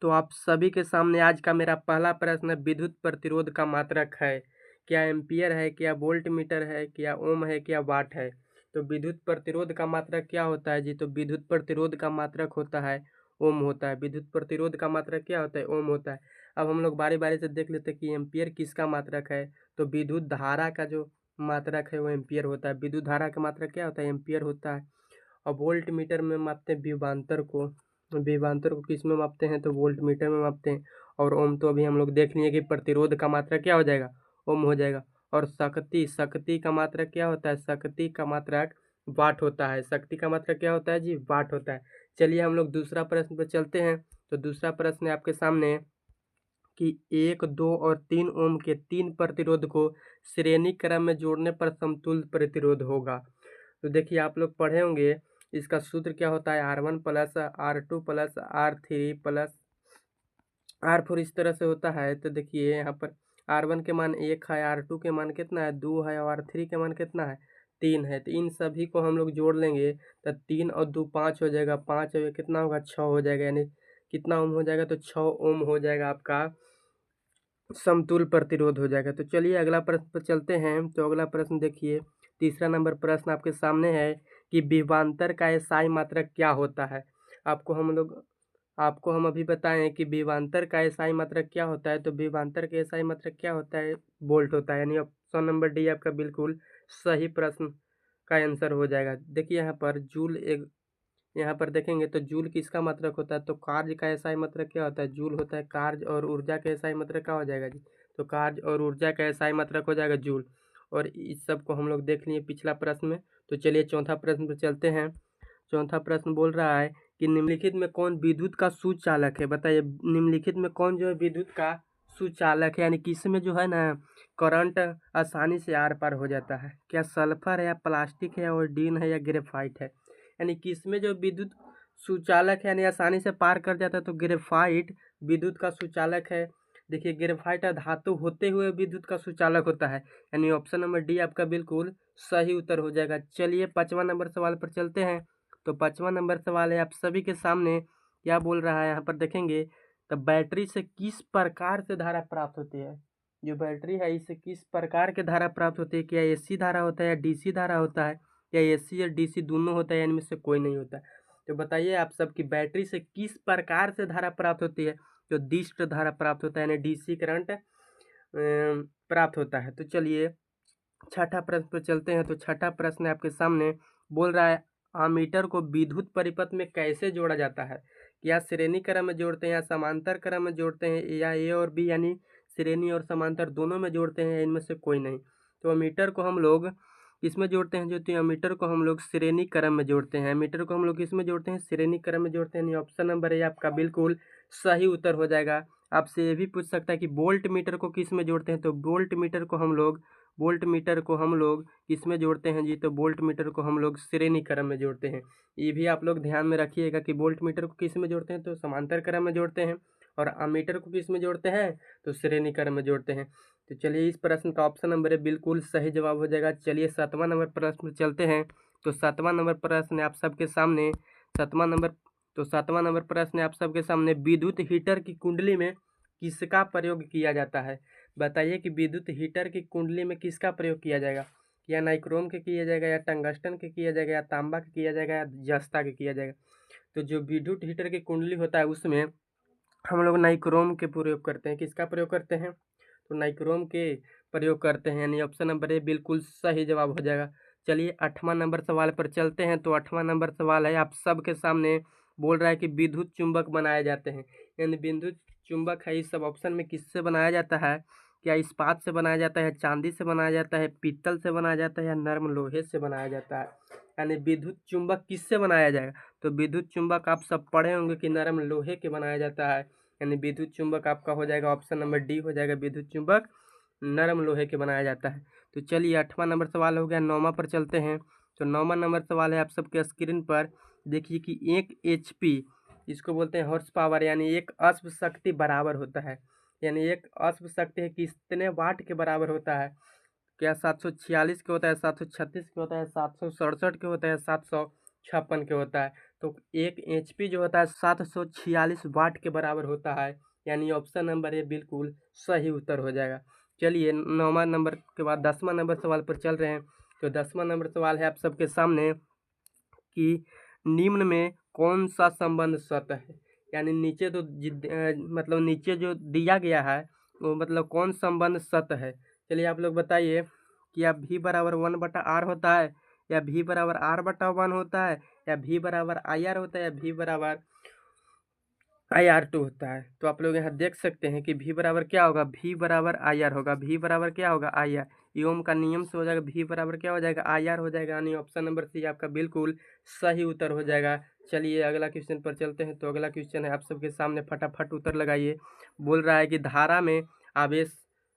तो आप सभी के सामने आज का मेरा पहला प्रश्न विद्युत प्रतिरोध का मात्रक है। क्या एम्पीयर है, क्या वोल्ट मीटर है, क्या ओम है, क्या वाट है। तो विद्युत प्रतिरोध का मात्रक क्या होता है जी? तो विद्युत प्रतिरोध का मात्रक होता है ओम होता है। विद्युत प्रतिरोध का मात्रक क्या होता है? ओम होता है। अब हम लोग बारी बारी से देख लेते हैं कि एम्पीयर किसका मात्रक है। तो विद्युत धारा का जो मात्रक है वो एम्पीयर होता है। विद्युत धारा का मात्रक क्या होता है? एम्पीयर होता है। और वोल्ट मीटर में मापते हैं विभवांतर को। विभवांतर को किस में मापते हैं? तो वोल्ट मीटर में मापते हैं। और ओम तो अभी हम लोग देख लिए कि प्रतिरोध का मात्रक क्या हो जाएगा? ओम हो जाएगा। और शक्ति, शक्ति का मात्रक क्या होता है? शक्ति का मात्रक वाट होता है। शक्ति का मात्रक क्या होता है जी? वाट होता है। चलिए हम लोग दूसरा प्रश्न पर चलते हैं। तो दूसरा प्रश्न है आपके सामने कि 1, 2 और 3 ओम के 3 प्रतिरोध को श्रेणी क्रम में जोड़ने पर समतुल्य प्रतिरोध होगा। तो देखिए आप लोग पढ़े होंगे, इसका सूत्र क्या होता है? R1 plus R2 plus R3 plus R4 इस तरह से होता है। तो देखिए यहाँ पर R1 के मान 1 है, R2 के मान कितना है? 2 है, और R3 के मान कितना है? 3 है। तो इन सभी को हम लोग जोड़ लेंगे तो 3 और 2 5 हो जाएगा। 5 और कितना होगा? 6 हो जाएगा। यानी कितना ओम हो जाएगा? तो 6 ओम हो जाएगा आपका समतुल्य प्रतिरोध हो जाएगा। तो चलिए अगला प्रश्न पर चलते हैं। तो अगला प्रश्न देखिए, तीसरा नंबर प्रश्न आपके सामने है कि विभवांतर का एसआई मात्रक क्या होता है। आपको हम अभी बताएं कि विभवांतर का एसआई मात्रक क्या होता है। तो विभवांतर का एसआई मात्रक क्या होता है? वोल्ट होता है। यानी ऑप्शन नंबर डी आपका बिल्कुल सही प्रश्न का आंसर हो जाएगा। देखिए यहाँ पर जूल एक, यहाँ पर देखेंगे तो जूल किसका मात्रक होता है? तो कार्य का एसआई मात्रक क्या होता है? जूल होता है। कार्य और ऊर्जा का एसआई मात्रक क्या हो जाएगा जी? तो कार्य और ऊर्जा का एसआई मात्रक हो जाएगा जूल। और इस सब को हम लोग देख लिए पिछला प्रश्न में। तो चलिए चौथा प्रश्न पर चलते हैं। चौथा प्रश्न बोल रहा है कि निम्नलिखित में कौन विद्युत का सुचालक है? बताइए निम्नलिखित में कौन जो है विद्युत का सुचालक है, यानी किसमें जो है ना करंट आसानी से आर पार हो जाता है। क्या सल्फर है, या प्लास्टिक है, या आयोडीन है, या ग्रेफाइट है। यानी किसमें जो विद्युत सुचालक है यानी आसानी से पार कर जाता है? तो ग्रेफाइट विद्युत का सुचालक है। देखिए ग्रेफाइट धातु होते हुए विद्युत का सुचालक होता है। यानी ऑप्शन नंबर डी आपका बिल्कुल सही उत्तर हो जाएगा। चलिए 5वां नंबर सवाल पर चलते हैं। तो 5वां नंबर सवाल है आप सभी के सामने, क्या बोल रहा है यहाँ पर देखेंगे। तो बैटरी से किस प्रकार से धारा प्राप्त होती है? जो बैटरी है इससे किस प्रकार के धारा प्राप्त होती है? क्या एसी धारा होता है, या डीसी धारा होता है, या एसी या डीसी दोनों होता है, या इनमें से कोई नहीं होता? तो बताइए आप सबकी बैटरी से किस प्रकार से धारा प्राप्त होती है? जो डिस्ट धारा प्राप्त होता है, यानी डीसी करंट प्राप्त होता है। तो चलिए छठा प्रश्न पर चलते हैं। तो छठा प्रश्न आपके सामने बोल रहा है आमीटर को विद्युत परिपथ में कैसे जोड़ा जाता है? क्या श्रेणी क्रम में जोड़ते हैं, या समांतर क्रम में जोड़ते हैं, या ए और बी यानी श्रेणी और समांतर दोनों में जोड़ते हैं, या इनमें से कोई नहीं? तो अमीटर को हम लोग किसमें जोड़ते हैं? जो तो अमीटर को हम लोग श्रेणी क्रम में जोड़ते हैं। अमीटर को हम लोग किसमें जोड़ते हैं? श्रेणी क्रम में जोड़ते हैं। ऑप्शन नंबर ए आपका बिल्कुल सही उत्तर हो जाएगा। आपसे ये भी पूछ सकता है कि वोल्ट मीटर को किस में जोड़ते हैं? तो वोल्ट मीटर को हम लोग किसमें जोड़ते हैं जी? तो वोल्ट मीटर को हम लोग श्रेणी क्रम में जोड़ते हैं। ये भी आप लोग ध्यान में रखिएगा कि वोल्ट मीटर को किस में जोड़ते हैं? तो समांतर क्रम में जोड़ते हैं। और अमीटर को किस में जोड़ते हैं? तो श्रेणी क्रम में जोड़ते हैं। तो चलिए इस प्रश्न का ऑप्शन नंबर है बिल्कुल सही जवाब हो जाएगा। चलिए 7वां नंबर प्रश्न चलते हैं। तो 7वां नंबर प्रश्न आप सबके सामने 7वां नंबर तो 7वां नंबर प्रश्न आप सबके सामने विद्युत हीटर की कुंडली में किसका प्रयोग किया जाता है? बताइए कि विद्युत हीटर की कुंडली में किसका प्रयोग किया जाएगा? या नाइक्रोम के किया जाएगा, या टंगस्टन के किया जाएगा, या तांबा के किया जाएगा, या जस्ता के किया जाएगा? तो जो विद्युत हीटर की कुंडली होता है उसमें हम लोग नाइक्रोम के प्रयोग करते हैं। किसका प्रयोग करते हैं? तो नाइक्रोम के प्रयोग करते हैं। यानी ऑप्शन नंबर ए बिल्कुल सही जवाब हो जाएगा। चलिए 8वां नंबर सवाल पर चलते हैं। तो 8वां नंबर सवाल है आप सबके सामने बोल रहा है कि विद्युत चुंबक बनाए जाते हैं। यानी विद्युत चुंबक है इस सब ऑप्शन में किससे बनाया जाता है? क्या इस्पात से बनाया जाता है, चांदी से बनाया जाता है, पीतल से बनाया जाता है, या नर्म लोहे से बनाया जाता है? यानी विद्युत चुंबक किससे बनाया जाएगा? तो विद्युत चुंबक आप सब पढ़े होंगे कि नरम लोहे के बनाया जाता है। यानी विद्युत चुंबक आपका हो जाएगा ऑप्शन नंबर डी हो जाएगा। विद्युत चुंबक नरम लोहे के बनाया जाता है। तो चलिए 8वां नंबर सवाल हो गया। 9वां पर चलते हैं। तो 9वां नंबर सवाल है आप सबके स्क्रीन पर देखिए कि 1 HP इसको बोलते हैं हॉर्स पावर, यानी एक अश्व शक्ति बराबर होता है। यानी एक अश्व शक्ति है कितने वाट के बराबर होता है? क्या 746 के होता है, 736 के होता है, 767 के होता है, 756 के होता है? तो 1 HP जो होता है 746 वाट के बराबर होता है, यानी ऑप्शन नंबर ए बिल्कुल सही उत्तर हो जाएगा। चलिए 9वां नंबर के बाद 10वां नंबर सवाल पर चल रहे हैं। तो 10वां नंबर सवाल है आप सबके सामने कि निम्न में कौन सा संबंध सत्य है, यानी नीचे तो मतलब नीचे जो दिया गया है वो मतलब कौन संबंध सत्य है। चलिए आप लोग बताइए कि या V बराबर 1/R होता है, या V बराबर R/1 होता है, या V बराबर IR होता है, या V बराबर IR2 होता है। तो आप लोग यहाँ देख सकते हैं कि V बराबर क्या होगा, V बराबर IR होगा। V बराबर क्या होगा, IR। ओम का नियम से हो जाएगा, V बराबर क्या हो जाएगा, IR हो जाएगा, यानी ऑप्शन नंबर सी आपका बिल्कुल सही उत्तर हो जाएगा। चलिए अगला क्वेश्चन पर चलते हैं। तो अगला क्वेश्चन है आप सबके सामने, फटाफट उत्तर लगाइए। बोल रहा है कि धारा में आवेश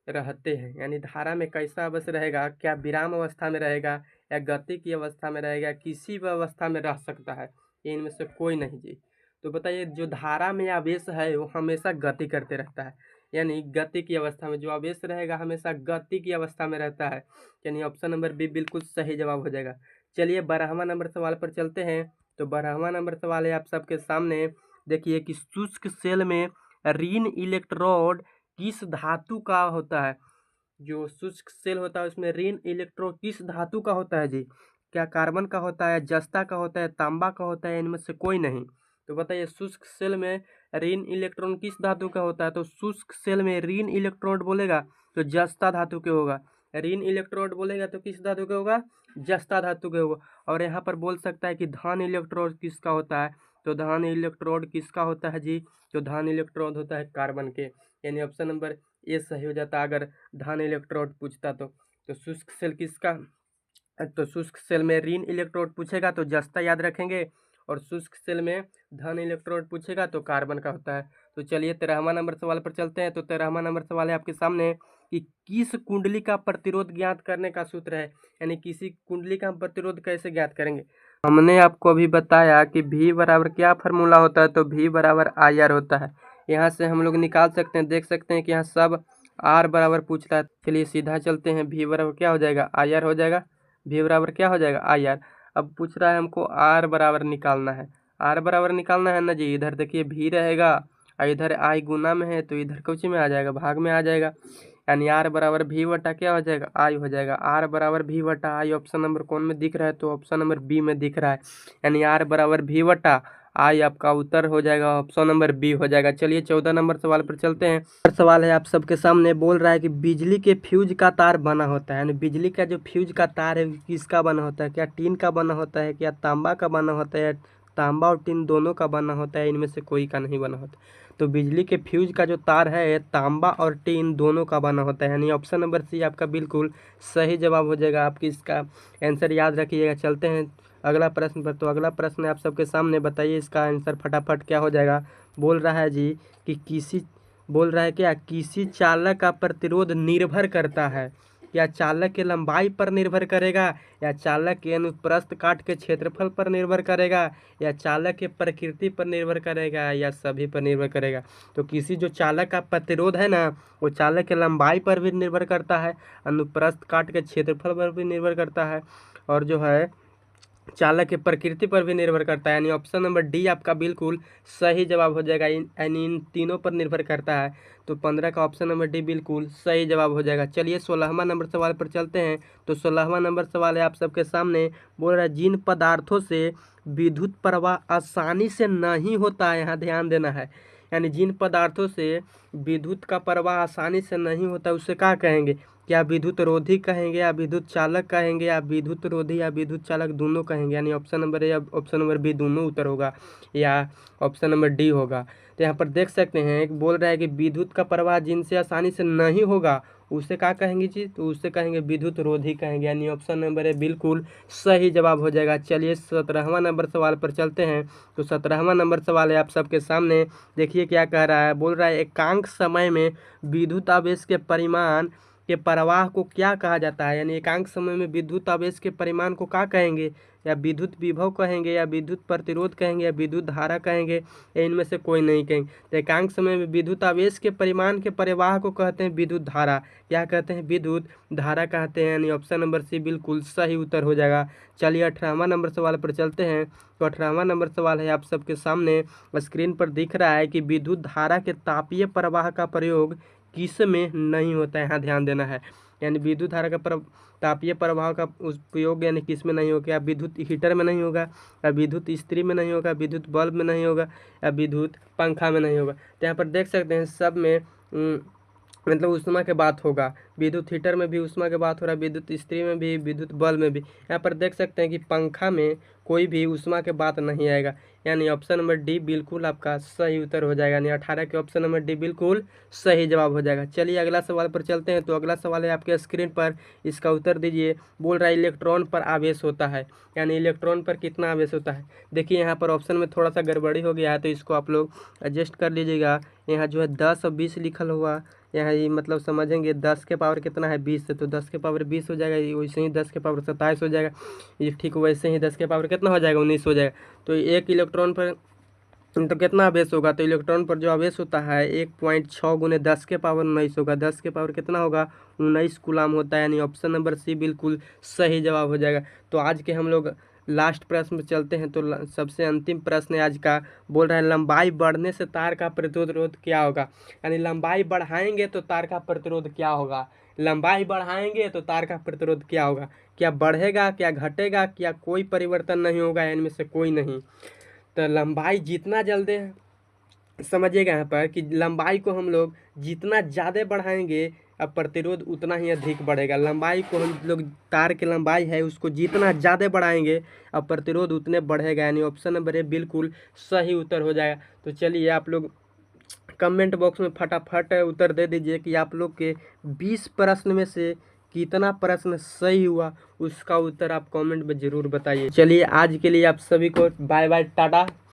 रहते हैं, यानी धारा में कैसा आवेश रहेगा, क्या विराम अवस्था में रहेगा, या गति की अवस्था में रहेगा, किसी भी अवस्था में रह सकता है, इनमें से कोई नहीं जी। तो बताइए जो धारा में आवेश है वो हमेशा गति करते रहता है, यानी गति की अवस्था में जो आवेश रहेगा हमेशा गति की अवस्था में रहता है, यानी ऑप्शन नंबर बी बिल्कुल सही जवाब हो जाएगा। चलिए 12वां नंबर सवाल पर चलते हैं। तो 12वां नंबर सवाल है आप सबके सामने, देखिए कि शुष्क सेल में ऋण इलेक्ट्रोड किस धातु का होता है। जो शुष्क सेल होता है उसमें ऋण इलेक्ट्रोड किस धातु का होता है जी, क्या कार्बन का होता है, जस्ता का होता है, तांबा का होता है, इनमें से कोई नहीं। तो बताइए शुष्क सेल में ऋण इलेक्ट्रॉन किस धातु का होता है। तो शुष्क सेल में ऋण इलेक्ट्रोड बोलेगा तो जस्ता धातु के होगा, ऋण इलेक्ट्रोड बोलेगा तो किस धातु के होगा, जस्ता धातु के होगा। और यहाँ पर बोल सकता है कि धन इलेक्ट्रोड किसका होता है। तो धन इलेक्ट्रोड किसका होता है जी, तो धन इलेक्ट्रोड होता है कार्बन के, यानी ऑप्शन नंबर ए सही हो जाता अगर धन इलेक्ट्रोड पूछता तो शुष्क सेल किसका, तो शुष्क सेल में ऋण इलेक्ट्रोड पूछेगा तो जस्ता याद रखेंगे, और शुष्क सेल में धन इलेक्ट्रोड पूछेगा तो कार्बन का होता है। तो चलिए 13वां नंबर सवाल पर चलते हैं। तो 13वां नंबर सवाल है आपके सामने कि किस कुंडली का प्रतिरोध ज्ञात करने का सूत्र है, यानी किसी कुंडली का हम प्रतिरोध कैसे ज्ञात करेंगे। हमने आपको अभी बताया कि V बराबर क्या फार्मूला होता है, तो V बराबर IR होता है। यहाँ से हम लोग निकाल सकते हैं, देख सकते हैं कि यहाँ सब R बराबर पूछ रहा है। चलिए सीधा चलते हैं, V बराबर क्या हो जाएगा, IR हो जाएगा। V बराबर क्या हो जाएगा, IR। अब पूछ रहा है हमको R बराबर निकालना है, R बराबर निकालना है ना जी। इधर देखिए V रहेगा और इधर I गुना में है, तो इधर कुछ में आ जाएगा, भाग में आ जाएगा, यानी R बराबर V बटा क्या हो जाएगा, I हो जाएगा। R बराबर V बटा I ऑप्शन नंबर कौन में दिख रहा है, तो ऑप्शन नंबर बी में दिख रहा है, यानी R बराबर V बटा I आपका उत्तर हो जाएगा, ऑप्शन नंबर बी हो जाएगा। चलिए 14 नंबर सवाल पर चलते हैं। सवाल है आप सबके सामने, बोल रहा है कि बिजली के फ्यूज का तार बना होता है, यानी बिजली का जो फ्यूज का तार है किसका बना होता है, क्या टीन का बना होता है, क्या तांबा का बना होता है, तांबा और टीन दोनों का बना होता है, इनमें से कोई का नहीं बना होता। तो बिजली के फ्यूज का जो तार है तांबा और टीन दोनों का बना होता है, यानी ऑप्शन नंबर सी आपका बिल्कुल सही जवाब हो जाएगा। आपकी इसका आंसर याद रखिएगा। चलते हैं अगला प्रश्न पर। तो अगला प्रश्न आप सबके सामने, बताइए इसका आंसर फटाफट क्या हो जाएगा। बोल रहा है जी कि बोल रहा है क्या, किसी चालक का प्रतिरोध निर्भर करता है, या चालक के लंबाई पर निर्भर करेगा, या चालक के अनुप्रस्थ काट के क्षेत्रफल पर निर्भर करेगा, या चालक के प्रकृति पर निर्भर करेगा, या सभी पर निर्भर करेगा। तो किसी जो चालक का प्रतिरोध है ना वो चालक के लंबाई पर भी निर्भर करता है, अनुप्रस्थ काट के क्षेत्रफल पर भी निर्भर करता है, और जो है चालक की प्रकृति पर भी निर्भर करता है, यानी ऑप्शन नंबर डी आपका बिल्कुल सही जवाब हो जाएगा। यानी इन तीनों पर निर्भर करता है, तो 15 का ऑप्शन नंबर डी बिल्कुल सही जवाब हो जाएगा। चलिए 16वां नंबर सवाल पर चलते हैं। तो 16वां नंबर सवाल है आप सबके सामने, बोल रहा है जिन पदार्थों से विद्युत प्रवाह आसानी से नहीं होता है, यहाँ ध्यान देना है, यानी जिन पदार्थों से विद्युत का प्रवाह आसानी से नहीं होता उसे क्या कहेंगे, क्या विद्युत रोधी कहेंगे, या विद्युत चालक कहेंगे, या विद्युत रोधी या विद्युत चालक दोनों कहेंगे, यानी ऑप्शन नंबर ए या ऑप्शन नंबर बी दोनों उत्तर होगा, या ऑप्शन नंबर डी होगा। तो यहाँ पर देख सकते हैं एक बोल रहा है कि विद्युत का प्रवाह जिनसे आसानी से नहीं होगा उसे क्या कहेंगे जी, तो उसे कहेंगे विद्युत रोधी कहेंगे, यानी ऑप्शन नंबर ए बिल्कुल सही जवाब हो जाएगा। चलिए 17वां नंबर सवाल पर चलते हैं। तो 17वां नंबर सवाल है आप सबके सामने, देखिए क्या कह रहा है। बोल रहा है एकांक समय में विद्युत आवेश के परिमाण के प्रवाह को क्या कहा जाता है, यानी एकांक समय में विद्युत आवेश के परिमाण को क्या कहेंगे, या विद्युत विभव कहेंगे, या विद्युत प्रतिरोध कहेंगे, या विद्युत धारा कहेंगे, या इनमें से कोई नहीं कहेंगे। तो एकांक समय में विद्युत आवेश के परिमाण के प्रवाह को कहते हैं विद्युत धारा। क्या कहते हैं? विद्युत धारा कहते हैं। यानी ऑप्शन नंबर सी बिल्कुल सही उत्तर हो जाएगा। चलिए 18वां नंबर सवाल पर चलते हैं। तो 18वां नंबर सवाल है आप सबके सामने स्क्रीन पर दिख रहा है कि विद्युत धारा के तापीय प्रवाह का प्रयोग किस में नहीं होता है। यहाँ ध्यान देना है। यानी विद्युत धारा का तापीय प्रवाह का उपयोग यानी किस में नहीं होगा? या विद्युत हीटर में नहीं होगा, या विद्युत इस्त्री में नहीं होगा, विद्युत बल्ब में नहीं होगा, या विद्युत पंखा में नहीं होगा। तो यहाँ पर देख सकते हैं सब में मतलब ऊष्मा के बात होगा। विद्युत हीटर में भी ऊष्मा के बात हो रहा है, विद्युत इस्त्री में भी, विद्युत बल्ब में भी। यहाँ पर देख सकते हैं कि पंखा में कोई भी ऊष्मा के बात नहीं आएगा। यानी ऑप्शन नंबर डी बिल्कुल आपका सही उत्तर हो जाएगा। यानी 18 के ऑप्शन नंबर डी बिल्कुल सही जवाब हो जाएगा। चलिए अगला सवाल पर चलते हैं। तो अगला सवाल है आपके स्क्रीन पर, इसका उत्तर दीजिए। बोल रहा है इलेक्ट्रॉन पर आवेश होता है। यानी इलेक्ट्रॉन पर कितना आवेश होता है? देखिए यहाँ पर ऑप्शन में थोड़ा सा गड़बड़ी हो गया है, तो इसको आप लोग एडजस्ट कर लीजिएगा। यहाँ जो है 10 और 20 लिखल हुआ, यहाँ ये मतलब समझेंगे 10 के पावर कितना है 20 से, तो 10 के पावर 20 हो जाएगा। वैसे ही 10 के पावर 27 हो जाएगा। ये ठीक वैसे ही 10 के पावर कितना हो जाएगा 19 हो जाएगा। तो एक इलेक्ट्रॉन पर तो कितना आवेश होगा? तो इलेक्ट्रॉन पर जो आवेश होता है 1.6 गुने 10 के पावर 19 होगा। 10 के पावर कितना होगा? 19 कूलाम होता है। यानी ऑप्शन नंबर सी बिल्कुल सही जवाब हो जाएगा। तो आज के हम लोग लास्ट प्रश्न में चलते हैं। तो सबसे अंतिम प्रश्न है आज का। बोल रहा है लंबाई बढ़ने से तार का प्रतिरोध क्या होगा? यानी लंबाई बढ़ाएंगे तो तार का प्रतिरोध क्या होगा? लंबाई बढ़ाएंगे तो तार का प्रतिरोध क्या होगा? क्या बढ़ेगा, क्या घटेगा, क्या कोई परिवर्तन नहीं होगा? इनमें से कोई नहीं। तो लंबाई जितना जल्दी समझिएगा यहाँ पर कि लंबाई को हम लोग जितना ज़्यादा बढ़ाएंगे अब प्रतिरोध उतना ही अधिक बढ़ेगा। लंबाई को हम लोग तार की लंबाई है उसको जितना ज़्यादा बढ़ाएंगे अब प्रतिरोध उतने बढ़ेगा। यानी ऑप्शन नंबर ए बिल्कुल सही उत्तर हो जाएगा। तो चलिए आप लोग कमेंट बॉक्स में फटाफट उत्तर दे दीजिए कि आप लोग के 20 प्रश्न में से कितना प्रश्न सही हुआ, उसका उत्तर आप कमेंट में ज़रूर बताइए। चलिए आज के लिए आप सभी को बाय बाय टाटा।